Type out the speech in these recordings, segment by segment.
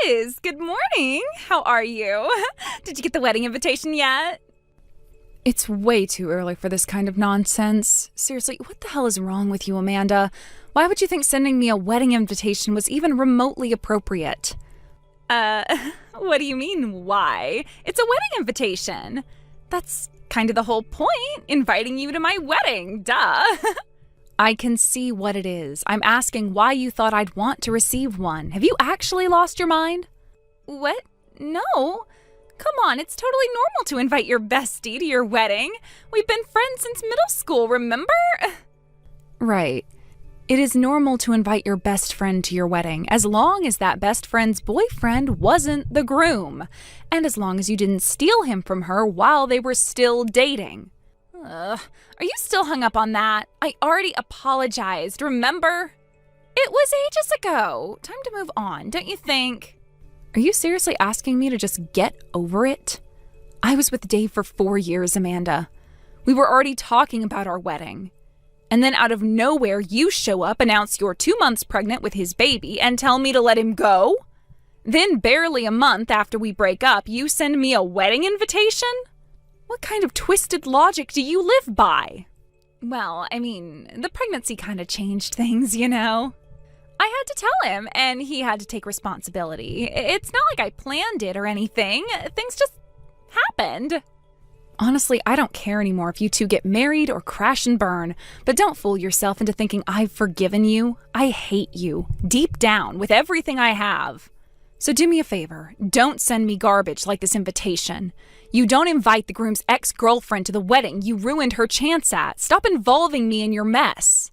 Liz, good morning. How are you? Did you get the wedding invitation yet? It's way too early for this kind of nonsense. Seriously, what the hell is wrong with you, Amanda? Why would you think sending me a wedding invitation was even remotely appropriate? What do you mean, why? It's a wedding invitation. That's kind of the whole point, inviting you to my wedding, duh. I can see what it is. I'm asking why you thought I'd want to receive one. Have you actually lost your mind? What? No. Come on, it's totally normal to invite your bestie to your wedding. We've been friends since middle school, remember? Right. It is normal to invite your best friend to your wedding, as long as that best friend's boyfriend wasn't the groom, and as long as you didn't steal him from her while they were still dating. Are you still hung up on that? I already apologized, remember? It was ages ago. Time to move on, don't you think? Are you seriously asking me to just get over it? I was with Dave for 4 years, Amanda. We were already talking about our wedding. And then out of nowhere, you show up, announce you're 2 months pregnant with his baby, and tell me to let him go? Then barely a month after we break up, you send me a wedding invitation? What kind of twisted logic do you live by? Well, I mean, the pregnancy kind of changed things, you know? I had to tell him, and he had to take responsibility. It's not like I planned it or anything. Things just happened. Honestly, I don't care anymore if you two get married or crash and burn, but don't fool yourself into thinking I've forgiven you. I hate you, deep down, with everything I have. So do me a favor, don't send me garbage like this invitation. You don't invite the groom's ex-girlfriend to the wedding you ruined her chance at. Stop involving me in your mess.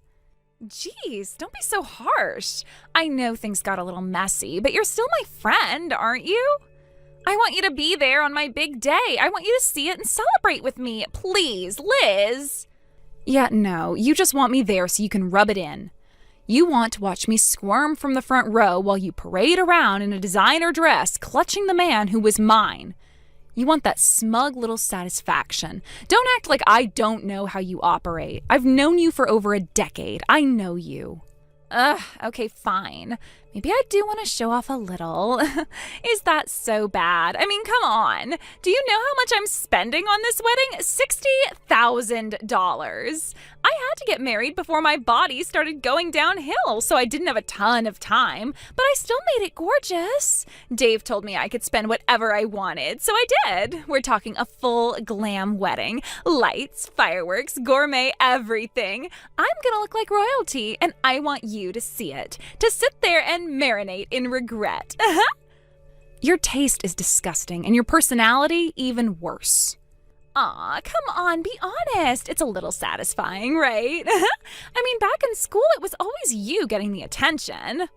Jeez, don't be so harsh. I know things got a little messy, but you're still my friend, aren't you? I want you to be there on my big day. I want you to see it and celebrate with me. Please, Liz. Yeah, no, you just want me there so you can rub it in. You want to watch me squirm from the front row while you parade around in a designer dress, clutching the man who was mine. You want that smug little satisfaction. Don't act like I don't know how you operate. I've known you for over a decade. I know you. Okay, fine. Maybe I do want to show off a little. Is that so bad? I mean, come on. Do you know how much I'm spending on this wedding? $60,000. I had to get married before my body started going downhill, so I didn't have a ton of time, but I still made it gorgeous. Dave told me I could spend whatever I wanted, so I did. We're talking a full glam wedding. Lights, fireworks, gourmet, everything. I'm gonna look like royalty, and I want you to see it. To sit there and marinate in regret. Your taste is disgusting, and your personality even worse. Aw, come on, be honest. It's a little satisfying, right? I mean, back in school, it was always you getting the attention.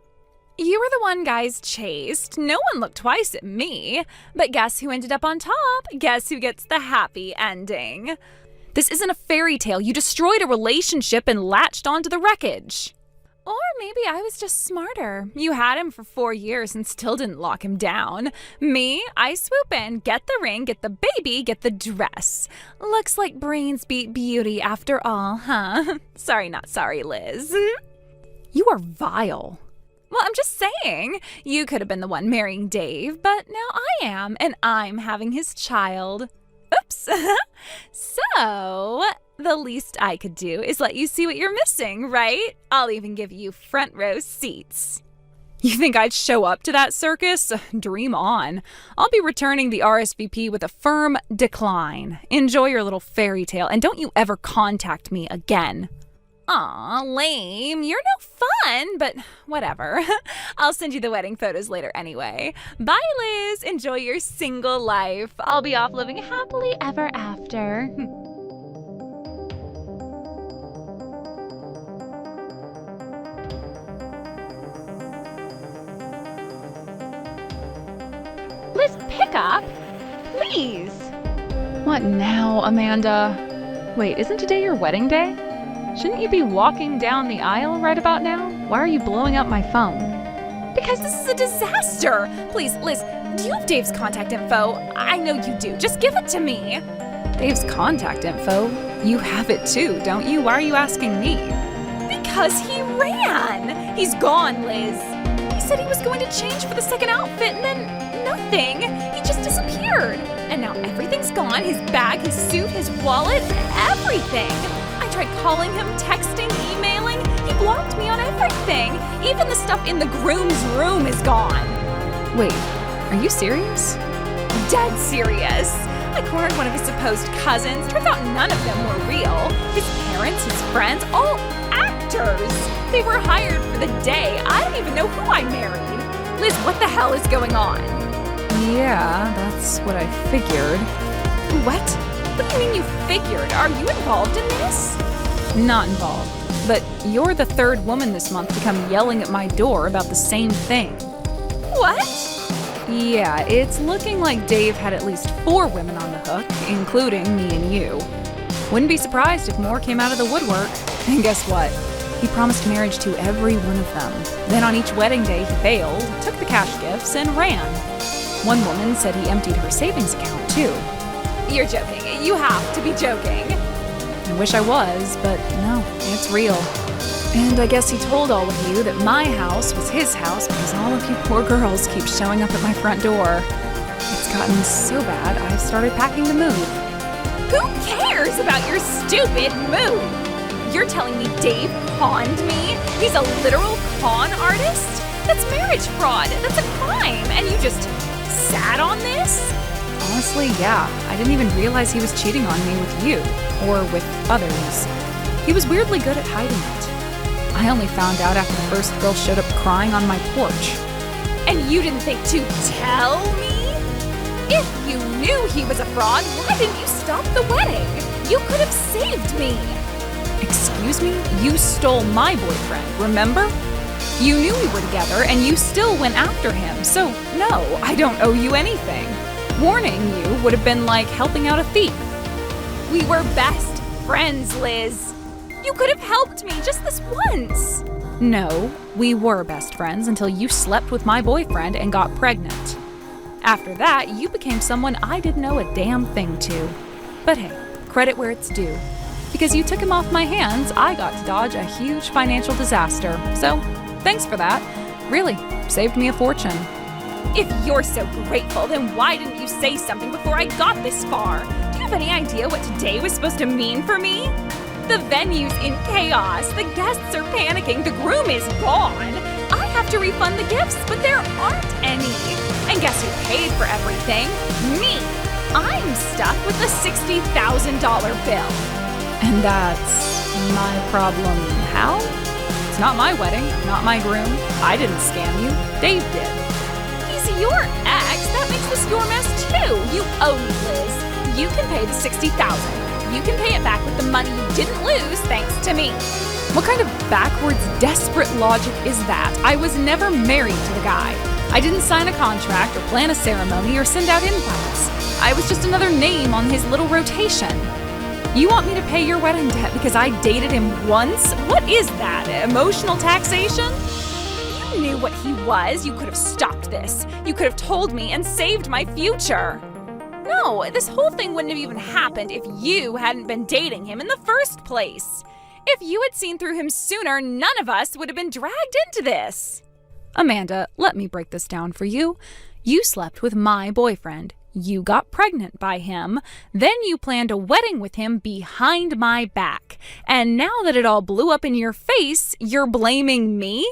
You were the one guys chased. No one looked twice at me. But guess who ended up on top? Guess who gets the happy ending? This isn't a fairy tale. You destroyed a relationship and latched onto the wreckage. Or maybe I was just smarter. You had him for 4 years and still didn't lock him down. Me, I swoop in, get the ring, get the baby, get the dress. Looks like brains beat beauty after all, huh? Sorry, not sorry, Liz. You are vile. Well, I'm just saying. You could have been the one marrying Dave, but now I am, and I'm having his child. Oops. So, the least I could do is let you see what you're missing, right? I'll even give you front row seats. You think I'd show up to that circus? Dream on. I'll be returning the RSVP with a firm decline. Enjoy your little fairy tale, and don't you ever contact me again. Aw, lame. You're no fun, but whatever. I'll send you the wedding photos later anyway. Bye, Liz. Enjoy your single life. I'll be off living happily ever after. Liz, pick up. Please. What now, Amanda? Wait, isn't today your wedding day? Shouldn't you be walking down the aisle right about now? Why are you blowing up my phone? Because this is a disaster. Please, Liz, do you have Dave's contact info? I know you do. Just give it to me. Dave's contact info? You have it too, don't you? Why are you asking me? Because he ran. He's gone, Liz. He said he was going to change for the second outfit and then nothing. He just disappeared. And now everything's gone, his bag, his suit, his wallet, everything. I tried calling him, texting, emailing. He blocked me on everything. Even the stuff in the groom's room is gone. Wait, are you serious? Dead serious. I cornered one of his supposed cousins. Turns out none of them were real. His parents, his friends, all actors. They were hired for the day. I don't even know who I married. Liz, what the hell is going on? Yeah, that's what I figured. What? What do you mean you figured? Are you involved in this? Not involved. But you're the third woman this month to come yelling at my door about the same thing. What? Yeah, it's looking like Dave had at least 4 women on the hook, including me and you. Wouldn't be surprised if more came out of the woodwork. And guess what? He promised marriage to every one of them. Then on each wedding day he failed, took the cash gifts, and ran. One woman said he emptied her savings account, too. You're joking. You have to be joking. I wish I was, but no, it's real. And I guess he told all of you that my house was his house because all of you poor girls keep showing up at my front door. It's gotten so bad, I've started packing to move. Who cares about your stupid move? You're telling me Dave conned me? He's a literal con artist? That's marriage fraud. That's a crime. And you just sat on this? Honestly, yeah. I didn't even realize he was cheating on me with you, or with others. He was weirdly good at hiding it. I only found out after the first girl showed up crying on my porch. And you didn't think to tell me? If you knew he was a fraud, why didn't you stop the wedding? You could have saved me. Excuse me? You stole my boyfriend, remember? You knew we were together and you still went after him, so no, I don't owe you anything. Warning you would have been like helping out a thief. We were best friends, Liz. You could have helped me just this once. No, we were best friends until you slept with my boyfriend and got pregnant. After that, you became someone I didn't know a damn thing to. But hey, credit where it's due. Because you took him off my hands, I got to dodge a huge financial disaster. So, thanks for that. Really, saved me a fortune. If you're so grateful, then why didn't you say something before I got this far? Do you have any idea what today was supposed to mean for me? The venue's in chaos, the guests are panicking, the groom is gone. I have to refund the gifts, but there aren't any. And guess who paid for everything? Me. I'm stuck with the $60,000 bill. And that's my problem how? It's not my wedding, not my groom. I didn't scam you. Dave did. He's your ex. That makes this your mess too. You owe me, Liz. You can pay the $60,000. You can pay it back with the money you didn't lose thanks to me. What kind of backwards, desperate logic is that? I was never married to the guy. I didn't sign a contract or plan a ceremony or send out invites. I was just another name on his little rotation. You want me to pay your wedding debt because I dated him once? What is that, emotional taxation? You knew what he was. You could have stopped this. You could have told me and saved my future. No, this whole thing wouldn't have even happened if you hadn't been dating him in the first place. If you had seen through him sooner, none of us would have been dragged into this. Amanda, let me break this down for you. You slept with my boyfriend. You got pregnant by him. Then you planned a wedding with him behind my back. And now that it all blew up in your face, you're blaming me?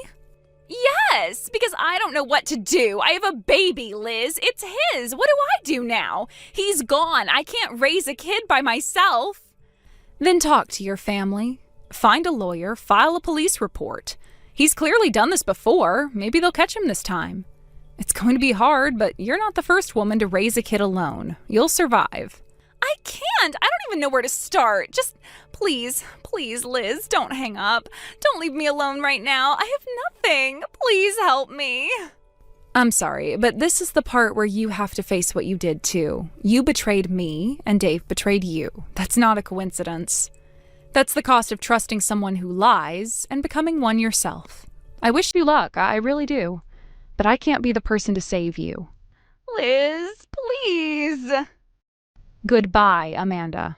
Yes, because I don't know what to do. I have a baby, Liz. It's his. What do I do now? He's gone. I can't raise a kid by myself. Then talk to your family. Find a lawyer, file a police report. He's clearly done this before. Maybe they'll catch him this time. It's going to be hard, but you're not the first woman to raise a kid alone. You'll survive. I can't. I don't even know where to start. Just please, Liz, don't hang up. Don't leave me alone right now. I have nothing. Please help me. I'm sorry, but this is the part where you have to face what you did too. You betrayed me, and Dave betrayed you. That's not a coincidence. That's the cost of trusting someone who lies and becoming one yourself. I wish you luck, I really do. But I can't be the person to save you. Liz, please. Goodbye, Amanda.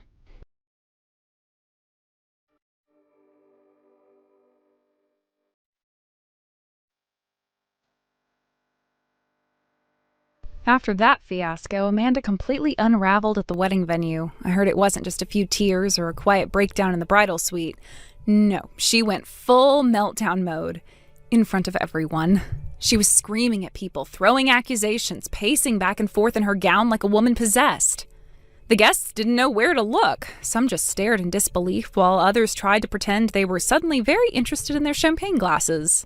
After that fiasco, Amanda completely unraveled at the wedding venue. I heard it wasn't just a few tears or a quiet breakdown in the bridal suite. No, she went full meltdown mode. In front of everyone. She was screaming at people, throwing accusations, pacing back and forth in her gown like a woman possessed. The guests didn't know where to look. Some just stared in disbelief, while others tried to pretend they were suddenly very interested in their champagne glasses.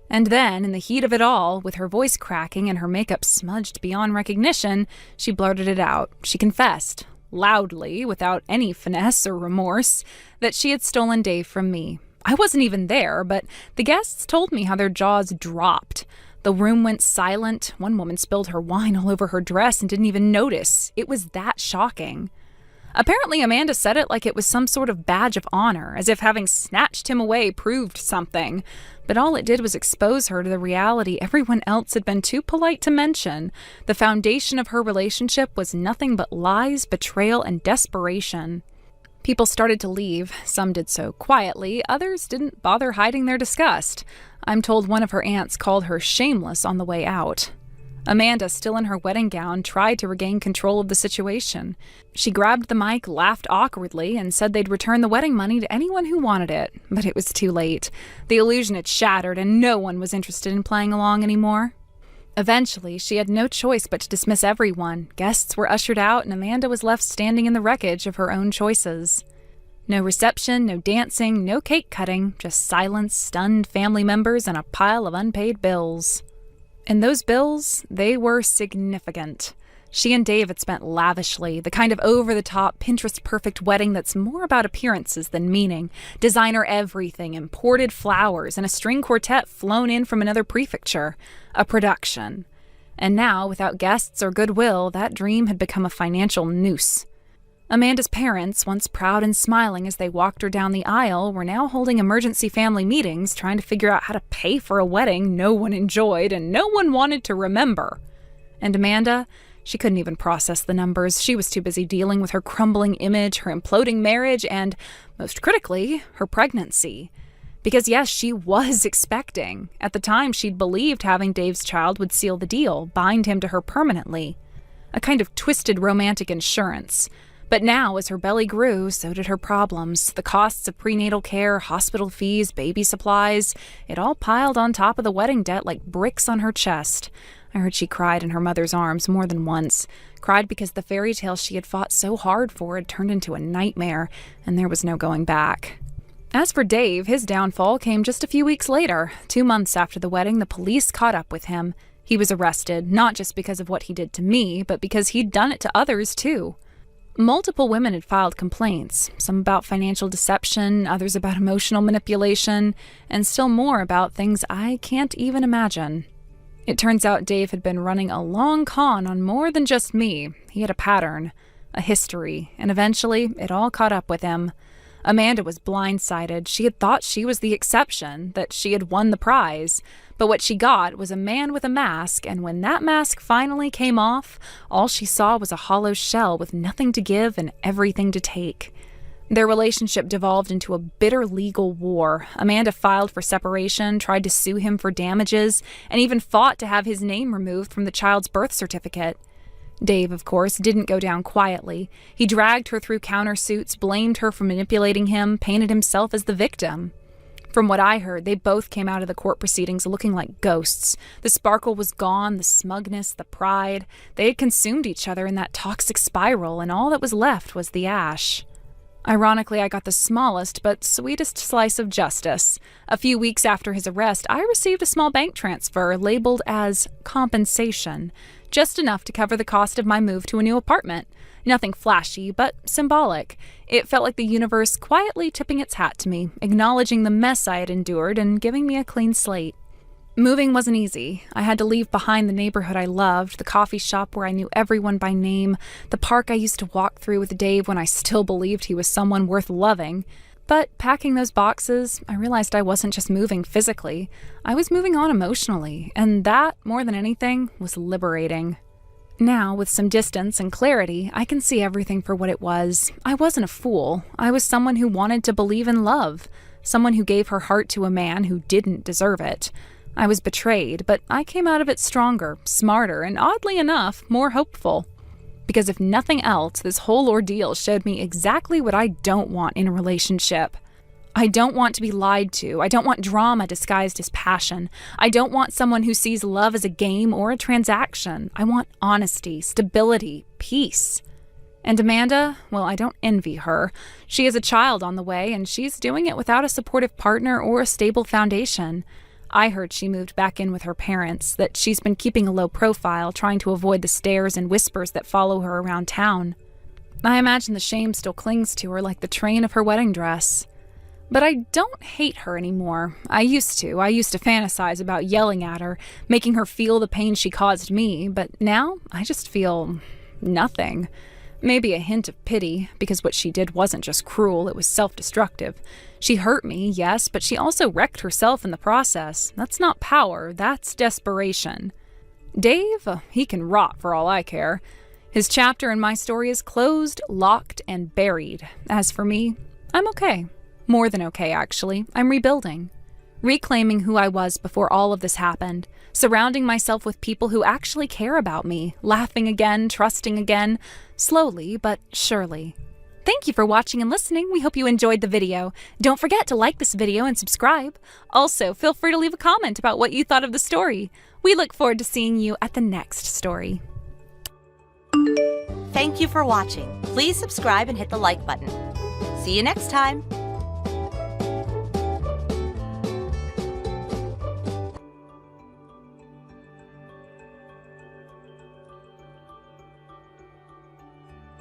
And then, in the heat of it all, with her voice cracking and her makeup smudged beyond recognition, she blurted it out. She confessed, loudly, without any finesse or remorse, that she had stolen Dave from me. I wasn't even there, but the guests told me how their jaws dropped. The room went silent. One woman spilled her wine all over her dress and didn't even notice. It was that shocking. Apparently, Amanda said it like it was some sort of badge of honor, as if having snatched him away proved something. But all it did was expose her to the reality everyone else had been too polite to mention. The foundation of her relationship was nothing but lies, betrayal, and desperation. People started to leave. Some did so quietly. Others didn't bother hiding their disgust. I'm told one of her aunts called her shameless on the way out. Amanda, still in her wedding gown, tried to regain control of the situation. She grabbed the mic, laughed awkwardly, and said they'd return the wedding money to anyone who wanted it. But it was too late. The illusion had shattered, and no one was interested in playing along anymore. Eventually, she had no choice but to dismiss everyone. Guests were ushered out, and Amanda was left standing in the wreckage of her own choices. No reception, no dancing, no cake cutting, just silence, stunned family members, and a pile of unpaid bills. And those bills, they were significant. She and Dave had spent lavishly, the kind of over-the-top, Pinterest-perfect wedding that's more about appearances than meaning. Designer everything, imported flowers, and a string quartet flown in from another prefecture. A production. And now, without guests or goodwill, that dream had become a financial noose. Amanda's parents, once proud and smiling as they walked her down the aisle, were now holding emergency family meetings trying to figure out how to pay for a wedding no one enjoyed and no one wanted to remember. And Amanda, she couldn't even process the numbers. She was too busy dealing with her crumbling image, her imploding marriage, and, most critically, her pregnancy. Because yes, she was expecting. At the time, she'd believed having Dave's child would seal the deal, bind him to her permanently. A kind of twisted romantic insurance. But now, as her belly grew, so did her problems. The costs of prenatal care, hospital fees, baby supplies, it all piled on top of the wedding debt like bricks on her chest. I heard she cried in her mother's arms more than once. Cried because the fairy tale she had fought so hard for had turned into a nightmare, and there was no going back. As for Dave, his downfall came just a few weeks later. 2 months after the wedding, the police caught up with him. He was arrested, not just because of what he did to me, but because he'd done it to others, too. Multiple women had filed complaints, some about financial deception, others about emotional manipulation, and still more about things I can't even imagine. It turns out Dave had been running a long con on more than just me. He had a pattern, a history, and eventually it all caught up with him. Amanda was blindsided. She had thought she was the exception, that she had won the prize. But what she got was a man with a mask, and when that mask finally came off, all she saw was a hollow shell with nothing to give and everything to take. Their relationship devolved into a bitter legal war. Amanda filed for separation, tried to sue him for damages, and even fought to have his name removed from the child's birth certificate. Dave, of course, didn't go down quietly. He dragged her through countersuits, blamed her for manipulating him, painted himself as the victim. From what I heard, they both came out of the court proceedings looking like ghosts. The sparkle was gone, the smugness, the pride. They had consumed each other in that toxic spiral, and all that was left was the ash. Ironically, I got the smallest but sweetest slice of justice. A few weeks after his arrest, I received a small bank transfer labeled as compensation, just enough to cover the cost of my move to a new apartment. Nothing flashy, but symbolic. It felt like the universe quietly tipping its hat to me, acknowledging the mess I had endured and giving me a clean slate. Moving wasn't easy. I had to leave behind the neighborhood I loved, the coffee shop where I knew everyone by name, the park I used to walk through with Dave when I still believed he was someone worth loving. But packing those boxes, I realized I wasn't just moving physically. I was moving on emotionally, and that, more than anything, was liberating. Now, with some distance and clarity, I can see everything for what it was. I wasn't a fool. I was someone who wanted to believe in love, someone who gave her heart to a man who didn't deserve it. I was betrayed, but I came out of it stronger, smarter, and oddly enough, more hopeful. Because if nothing else, this whole ordeal showed me exactly what I don't want in a relationship. I don't want to be lied to. I don't want drama disguised as passion. I don't want someone who sees love as a game or a transaction. I want honesty, stability, peace. And Amanda, well, I don't envy her. She has a child on the way, and she's doing it without a supportive partner or a stable foundation. I heard she moved back in with her parents, that she's been keeping a low profile, trying to avoid the stares and whispers that follow her around town. I imagine the shame still clings to her like the train of her wedding dress. But I don't hate her anymore. I used to fantasize about yelling at her, making her feel the pain she caused me, but now I just feel nothing. Maybe a hint of pity, because what she did wasn't just cruel, it was self-destructive. She hurt me, yes, but she also wrecked herself in the process. That's not power, that's desperation. Dave, he can rot for all I care. His chapter in my story is closed, locked, and buried. As for me, I'm okay. More than okay, actually. I'm rebuilding. Reclaiming who I was before all of this happened. Surrounding myself with people who actually care about me. Laughing again, trusting again. Slowly, but surely. Thank you for watching and listening. We hope you enjoyed the video. Don't forget to like this video and subscribe. Also, feel free to leave a comment about what you thought of the story. We look forward to seeing you at the next story. Thank you for watching. Please subscribe and hit the like button. See you next time.